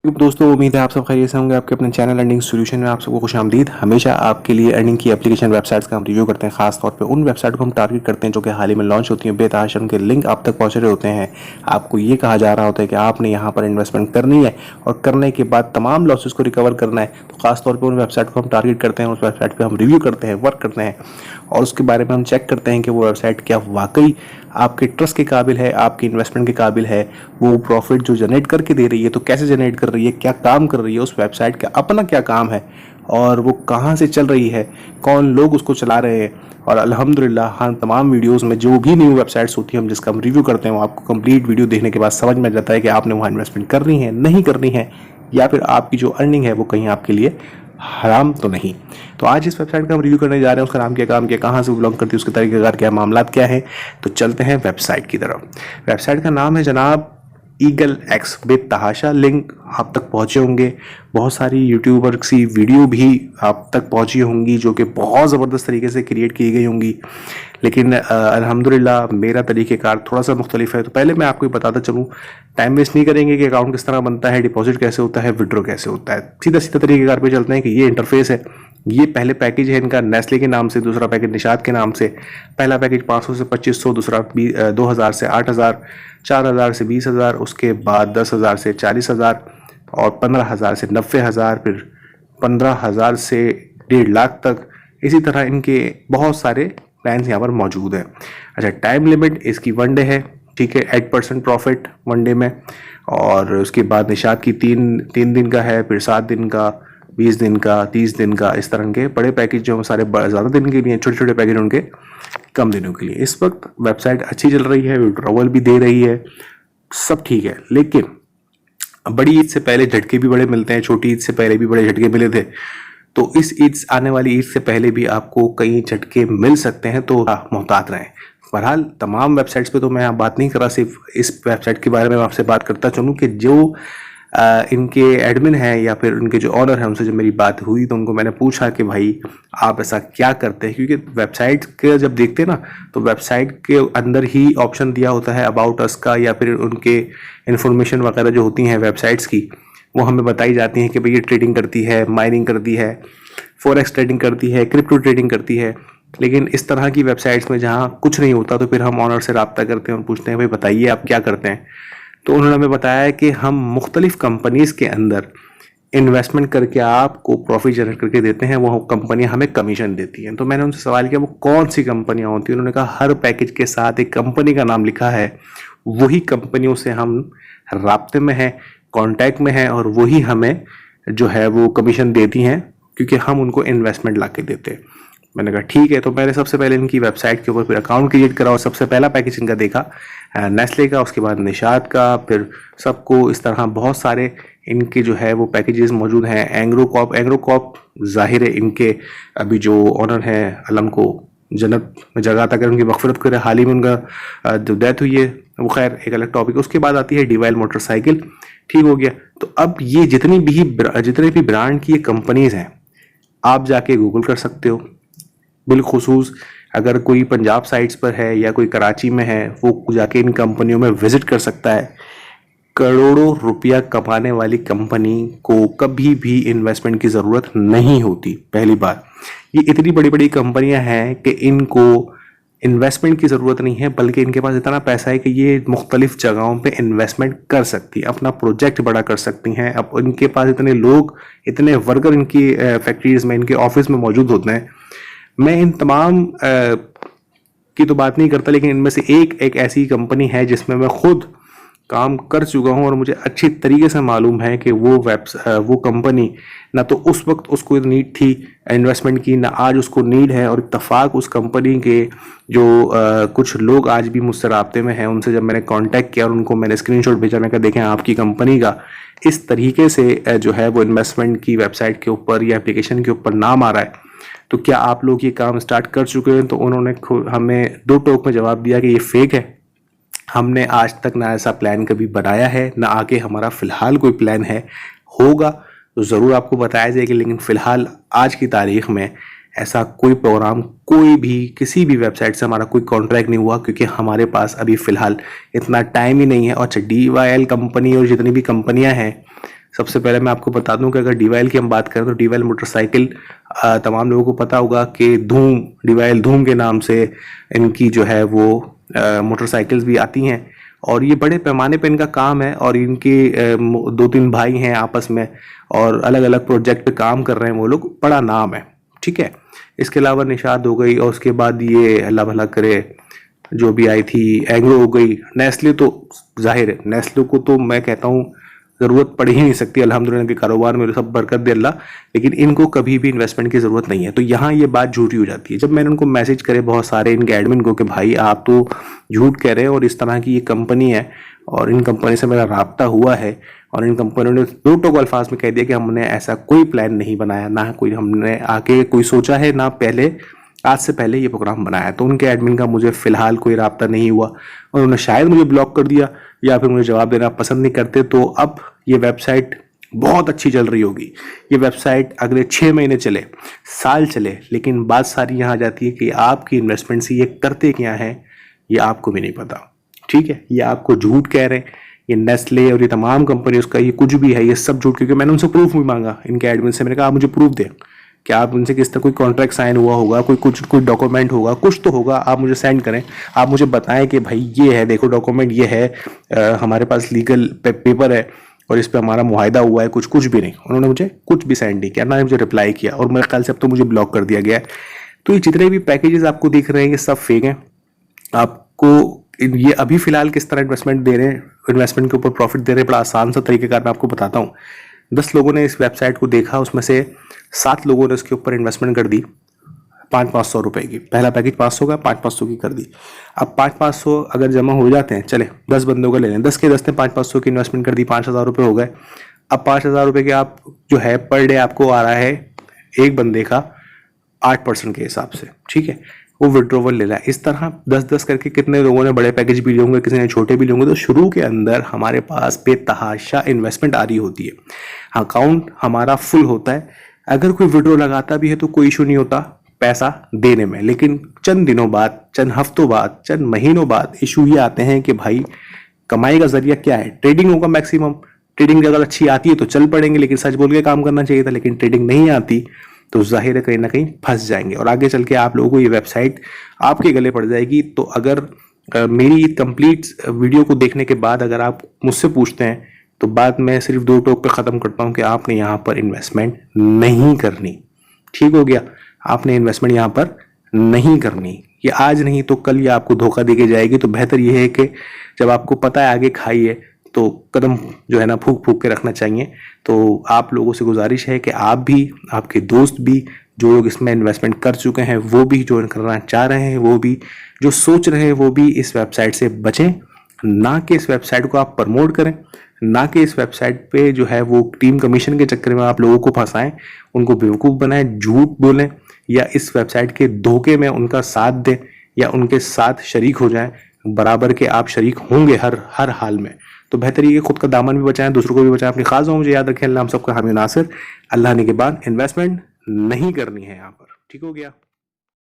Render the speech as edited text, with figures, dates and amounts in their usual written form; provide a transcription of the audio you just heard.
दोस्तों, उम्मीद है आप सब खैरियत से होंगे। आपके अपने चैनल अर्निंग सॉल्यूशन में आप सबको खुशामदीद। हमेशा आपके लिए अर्निंग की एप्लीकेशन वेबसाइट्स का हम रिव्यू करते हैं। खास तौर पे उन वेबसाइट को हम टारगेट करते हैं जो कि हाल ही में लॉन्च होती हैं। बेतहाशा उनके लिंक आप तक पहुंच रहे होते हैं। आपको ये कहा जा रहा होता है कि आपने यहाँ पर इन्वेस्टमेंट करनी है और करने के बाद तमाम लॉसेस को रिकवर करना है। तो खासतौर पर उन वेबसाइट को हम टारगेट करते हैं, उस वेबसाइट पर हम रिव्यू करते हैं, वर्क करते हैं और उसके बारे में हम चेक करते हैं कि वो वेबसाइट क्या वाकई आपके ट्रस्ट के काबिल है, आपकी इन्वेस्टमेंट के काबिल है। वो प्रॉफिट जो जनरेट करके दे रही है तो कैसे जनरेट कर रही है, क्या काम कर रही है, उस वेबसाइट का अपना क्या काम है और वो कहाँ से चल रही है, कौन लोग उसको चला रहे हैं। और अल्हम्दुलिल्लाह हाँ, तमाम वीडियोस में जो भी न्यू वेबसाइट्स होती हैं हम जिसका हम रिव्यू करते हैं वो आपको कंप्लीट वीडियो देखने के बाद समझ में जाता है कि आपने वहाँ इन्वेस्टमेंट करनी है, नहीं करनी है, या फिर आपकी जो अर्निंग है वो कहीं आपके लिए हराम तो नहीं। तो आज इस वेबसाइट का हम रिव्यू करने जा रहे हैं। उसका नाम क्या, काम क्या, कहाँ से बिलोंग करती है, उसके तरीकेकार क्या, मामलात क्या है। तो चलते हैं वेबसाइट की तरफ। वेबसाइट का नाम है जनाब ईगल एक्स। बेतहाशा लिंक आप तक पहुंचे होंगे। बहुत सारी यूट्यूबर की वीडियो भी आप तक पहुंची होंगी जो कि बहुत ज़बरदस्त तरीके से क्रिएट की गई होंगी। लेकिन अल्हम्दुलिल्लाह मेरा तरीक़ेकार थोड़ा सा मुख्तलिफ है। तो पहले मैं आपको बताता चलूँ, टाइम वेस्ट नहीं करेंगे कि अकाउंट किस तरह बनता है, डिपॉजिट कैसे होता है, विड्रॉ कैसे होता है। सीधा सीधा तरीक़ेकार पे चलते हैं कि ये इंटरफेस है। ये पहले पैकेज है इनका नेस्ले के नाम से, दूसरा पैकेज निशात के नाम से। पहला पैकेज 500 से 2500, दूसरा 2000 से 8000, 4000 से 20000, उसके बाद 10000 से 40000 और 15000 से 90000, फिर 15000 से 1.5 लाख तक। इसी तरह इनके बहुत सारे प्लान्स यहाँ पर मौजूद हैं। अच्छा, टाइम लिमिट इसकी 1 डे है, ठीक है। 8% प्रॉफिट 1 डे में। और उसके बाद निशात की तीन दिन का है, फिर 7 दिन का, 20 दिन का, 30 दिन का। इस तरह के बड़े पैकेज जो सारे ज़्यादा दिन के लिए, छोटे छोटे पैकेज उनके कम दिनों के लिए। इस वक्त वेबसाइट अच्छी चल रही है, विड्रॉवल भी दे रही है, सब ठीक है। लेकिन बड़ी ईद से पहले झटके भी बड़े मिलते हैं, छोटी ईद से पहले भी बड़े झटके मिले थे। तो इस ईद, आने वाली ईद से पहले भी आपको कई झटके मिल सकते हैं, तो मोहतात रहें। बहरहाल तमाम वेबसाइट्स पे तो मैं बात नहीं कर रहा, सिर्फ इस वेबसाइट के बारे में आपसे बात करता चलूँ कि जो इनके एडमिन हैं या फिर उनके जो ऑनर हैं उनसे जब मेरी बात हुई तो उनको मैंने पूछा कि भाई आप ऐसा क्या करते हैं। क्योंकि वेबसाइट के जब देखते हैं ना तो वेबसाइट के अंदर ही ऑप्शन दिया होता है अबाउट अस का, या फिर उनके इन्फॉर्मेशन वगैरह जो होती हैं वेबसाइट्स की वो हमें बताई जाती हैं कि भाई ये ट्रेडिंग करती है, माइनिंग करती है, फॉरेक्स ट्रेडिंग करती है, क्रिप्टो ट्रेडिंग करती है। लेकिन इस तरह की वेबसाइट्स में जहाँ कुछ नहीं होता तो फिर हम ऑनर से रब्ता करते हैं और पूछते हैं भाई बताइए आप क्या करते हैं। तो उन्होंने हमें बताया कि हम मुख्तलिफ कंपनीज के अंदर इन्वेस्टमेंट करके आपको प्रॉफिट जनरेट करके देते हैं, वो कंपनियां हमें कमीशन देती हैं। तो मैंने उनसे सवाल किया वो कौन सी कंपनियां होती हैं। उन्होंने कहा हर पैकेज के साथ एक कंपनी का नाम लिखा है, वही कंपनियों से हम राब्ते में हैं, कांटेक्ट में हैं और वही हमें जो है वो कमीशन देती हैं क्योंकि हम उनको इन्वेस्टमेंट ला के देते हैं। मैंने कहा ठीक है। तो मैंने सबसे पहले इनकी वेबसाइट के ऊपर फिर अकाउंट क्रिएट करा और सबसे पहला पैकेज इनका देखा नेस्ले का, उसके बाद निशात का, फिर सबको इस तरह बहुत सारे इनके जो है वो पैकेजेस मौजूद हैं। एंग्रोकॉप ज़ाहिर है इनके अभी जो ऑनर हैं अलम को जन्नत में जगह तक उनकी मगफरत करे, हाल ही में उनका जो डेथ हुई है वो खैर एक अलग टॉपिक है। उसके बाद आती है डीवाइल मोटरसाइकिल, ठीक हो गया। तो अब ये जितने भी ब्रांड की ये कंपनीज हैं आप जाके गूगल कर सकते हो। बिलखुसूस अगर कोई पंजाब साइट्स पर है या कोई कराची में है वो जाके इन कंपनियों में विजिट कर सकता है। करोड़ों रुपया कमाने वाली कंपनी को कभी भी इन्वेस्टमेंट की ज़रूरत नहीं होती। पहली बात, ये इतनी बड़ी बड़ी कंपनियां हैं कि इनको इन्वेस्टमेंट की ज़रूरत नहीं है, बल्कि इनके पास इतना पैसा है कि ये मुख्तलिफ जगहों पे इन्वेस्टमेंट कर सकती है, अपना प्रोजेक्ट बड़ा कर सकती हैं। अब इनके पास इतने लोग, इतने वर्कर इनकी फैक्ट्रीज में, इनके ऑफिस में मौजूद होते हैं। मैं इन तमाम की तो बात नहीं करता, लेकिन इनमें से एक ऐसी कंपनी है जिसमें मैं खुद काम कर चुका हूं और मुझे अच्छी तरीके से मालूम है कि वो कंपनी ना तो उस वक्त उसको नीड थी इन्वेस्टमेंट की, ना आज उसको नीड है। और इत्तफाक उस कंपनी के जो कुछ लोग आज भी मुझसे राब्ते में हैं, उनसे जब मैंने कांटेक्ट किया और उनको मैंने स्क्रीनशॉट भेजा, मैं कहा देखें आपकी कंपनी का इस तरीके से जो है वो इन्वेस्टमेंट की वेबसाइट के ऊपर या एप्लीकेशन के ऊपर नाम आ रहा है, तो क्या आप लोग ये काम स्टार्ट कर चुके हैं। तो उन्होंने हमें दो टोक में जवाब दिया कि ये फेक है, हमने आज तक ना ऐसा प्लान कभी बनाया है, ना आगे हमारा फ़िलहाल कोई प्लान है। होगा तो ज़रूर आपको बताया जाएगा, लेकिन फ़िलहाल आज की तारीख़ में ऐसा कोई प्रोग्राम, कोई भी किसी भी वेबसाइट से हमारा कोई कॉन्ट्रैक्ट नहीं हुआ, क्योंकि हमारे पास अभी फ़िलहाल इतना टाइम ही नहीं है। और अच्छा, DYL कंपनी और जितनी भी कंपनियां हैं सबसे पहले मैं आपको बता दूं कि अगर डीवाइल की हम बात करें तो डीवाइल मोटरसाइकिल तमाम लोगों को पता होगा कि धूम, डीवाइल धूम के नाम से इनकी जो है वो मोटरसाइकिल्स भी आती हैं और ये बड़े पैमाने पे इनका काम है और इनके 2-3 भाई हैं आपस में और अलग अलग प्रोजेक्ट पे काम कर रहे हैं वो लोग, बड़ा नाम है, ठीक है। इसके अलावा निशाद हो गई और उसके बाद ये अल्लाह भला करे जो भी आई थी एग्रो हो गई, नेस्ले तो जाहिर है, नेस्ले को तो मैं कहता हूँ ज़रूरत पड़ ही नहीं सकती, अल्हम्दुलिल्लाह के कारोबार में सब बरकत दे अल्लाह, लेकिन इनको कभी भी इन्वेस्टमेंट की ज़रूरत नहीं है। तो यहाँ ये बात झूठी हो जाती है। जब मैंने उनको मैसेज करे बहुत सारे इनके एडमिन को कि भाई आप तो झूठ कह रहे हैं और इस तरह की ये कंपनी है और इन कंपनी से मेरा राब्ता हुआ है और इन कंपनियों ने दो टोक अल्फाज में कह दिया कि हमने ऐसा कोई प्लान नहीं बनाया, ना कोई हमने आके कोई सोचा है, ना पहले आज से पहले ये प्रोग्राम बनाया। तो उनके एडमिन का मुझे फिलहाल कोई राब्ता नहीं हुआ और उन्होंने शायद मुझे ब्लॉक कर दिया या फिर मुझे जवाब देना पसंद नहीं करते। तो अब ये वेबसाइट बहुत अच्छी चल रही होगी, ये वेबसाइट अगले 6 महीने चले, साल चले, लेकिन बात सारी यहाँ आ जाती है कि आपकी इन्वेस्टमेंट से ये करते क्या है ये आपको भी नहीं पता, ठीक है। ये आपको झूठ कह रहे हैं, ये नेस्ले और ये तमाम कंपनी उसका ये कुछ भी है, ये सब झूठ, क्योंकि मैंने उनसे प्रूफ भी मांगा इनके एडमिन से, मैंने कहा आप मुझे प्रूफ दें कि आप उनसे किस तरह कोई कॉन्ट्रैक्ट साइन हुआ होगा, कोई डॉक्यूमेंट होगा, कुछ तो होगा, आप मुझे सेंड करें, आप मुझे बताएं कि भाई ये है, देखो डॉक्यूमेंट ये है, हमारे पास लीगल पेपर है और इस पर हमारा मुआहदा हुआ है, कुछ भी नहीं। उन्होंने मुझे कुछ भी सेंड नहीं किया, ना मुझे रिप्लाई किया और मेरे ख्याल से अब तो मुझे ब्लॉक कर दिया गया है। तो ये जितने भी पैकेजेस आपको दिख रहे हैं ये सब फेक हैं। आपको ये अभी फिलहाल किस तरह इन्वेस्टमेंट दे रहे हैं, इन्वेस्टमेंट के ऊपर प्रॉफिट दे रहे हैं, बड़ा आसान सा तरीकेकार मैं आपको बताता हूँ। 10 लोगों ने इस वेबसाइट को देखा, उसमें से 7 लोगों ने उसके ऊपर इन्वेस्टमेंट कर दी 500-500 रुपए की। पहला पैकेज 500 का, 500-500 की कर दी। अब 500-500 अगर जमा हो जाते हैं, चले 10 बंदों का ले लें, 10 के 10 ने 500 की इन्वेस्टमेंट कर दी, 5000 रुपये हो गए। अब 5000 रुपये के आप जो है पर डे आपको आ रहा है एक बंदे का 8% के हिसाब से, ठीक है, वो विड्रोवल ले रहा है। इस तरह 10-10 करके कितने लोगों ने बड़े पैकेज भी लिए होंगे, किसी ने छोटे भी लिए होंगे। तो शुरू के अंदर हमारे पास बेतहाशा इन्वेस्टमेंट आ रही होती है, अकाउंट हमारा फुल होता है। अगर कोई विड्रो लगाता भी है तो कोई इशू नहीं होता पैसा देने में, लेकिन चंद दिनों बाद, चंद हफ्तों बाद, चंद महीनों बाद इशू ये आते हैं कि भाई कमाई का जरिया क्या है, ट्रेडिंग होगा मैक्सिमम। ट्रेडिंग अगर अच्छी आती है तो चल पड़ेंगे, लेकिन सच बोल के काम करना चाहिए था, लेकिन ट्रेडिंग नहीं आती तो जाहिर है कहीं ना कहीं फंस जाएंगे और आगे चल के आप लोगों को ये वेबसाइट आपके गले पड़ जाएगी। तो अगर मेरी कंप्लीट वीडियो को देखने के बाद अगर आप मुझसे पूछते हैं तो बात मैं सिर्फ 2 टोक पे ख़त्म करता हूँ कि आपने यहाँ पर इन्वेस्टमेंट नहीं करनी, ठीक हो गया। आपने इन्वेस्टमेंट यहाँ पर नहीं करनी, ये आज नहीं तो कल ये आपको धोखा दे के जाएगी। तो बेहतर ये है कि जब आपको पता है आगे खाइए तो कदम जो है ना फूक फूक के रखना चाहिए। तो आप लोगों से गुजारिश है कि आप भी, आपके दोस्त भी, जो लोग इसमें इन्वेस्टमेंट कर चुके हैं वो भी, जो करना चाह रहे हैं वो भी, जो सोच रहे हैं वो भी इस वेबसाइट से बचें। ना कि इस वेबसाइट को आप प्रमोट करें, ना कि इस वेबसाइट पे जो है वो टीम कमीशन के चक्कर में आप लोगों को फंसाएं, उनको बेवकूफ़ बनाएं, झूठ बोलें या इस वेबसाइट के धोखे में उनका साथ दें या उनके साथ शरीक हो जाएं। बराबर के आप शरीक होंगे हर हाल में। तो बेहतर ये खुद का दामन भी बचाएं, दूसरों को भी बचाएं, अपनी खास मुझे याद रखें। अल्लाह हम सबका हामी नासिर। अल्लाह ने के बाद इन्वेस्टमेंट नहीं करनी है यहाँ पर, ठीक हो गया।